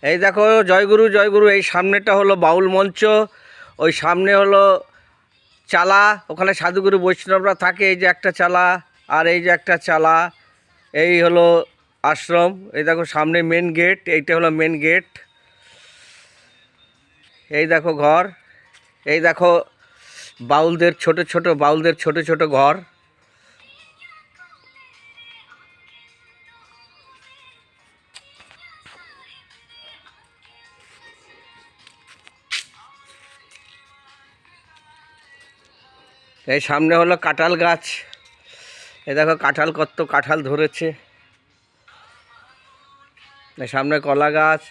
এই দেখো জয়গুরু জয়গুরু, এই সামনেটা হলো বাউল মঞ্চ, ওই সামনে হলো চালা, ওখানে সাধুগুরু বৈষ্ণবরা থাকে। এই যে একটা চালা, আর এই যে একটা চালা, এই হলো আশ্রম। এই দেখো সামনে মেন গেট, এইটা হলো মেন গেট। এই দেখো ঘর, এই দেখো বাউলদের ছোট ছোট ঘর। এই সামনে হলো কাঁঠাল গাছ, এই দেখো কাঁঠাল, কত কাঁঠাল ধরেছে। এই সামনে কলা গাছ।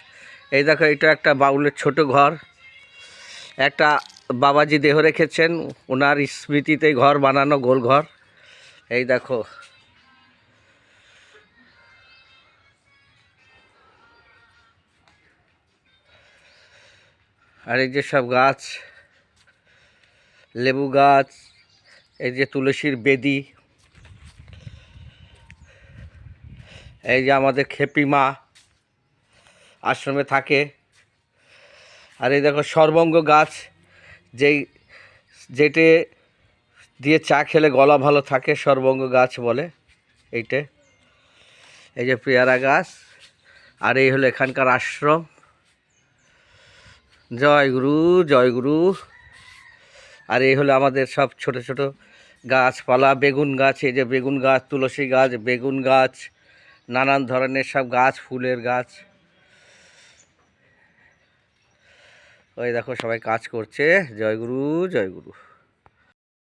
এই দেখো এটা একটা বাউলের ছোট ঘর, একটা বাবাজি দেহ রেখেছেন, ওনার স্মৃতিতে ঘর বানানো, গোল ঘর। এই দেখো, আর এই যে সব গাছ, লেবু গাছ, এই যে তুলসীর বেদি, এই যে আমাদের খেপি মা আশ্রমে থাকে। আর এই দেখো সর্বঙ্গ গাছ, যেটে দিয়ে চা খেলে গলা ভালো থাকে, সর্বঙ্গ গাছ বলে এইটে। এই যে পেয়ারা গাছ, আর এই হলো এখানকার আশ্রম। জয়গুরু জয়গুরু। আর এই হলো আমাদের সব ছোট ছোট গাছপালা, বেগুন গাছ, এই যে বেগুন গাছ, তুলসী গাছ, বেগুন গাছ, নানান ধরনের সব গাছ, ফুলের গাছ। ওই দেখো সবাই কাজ করছে। জয়গুরু জয়গুরু।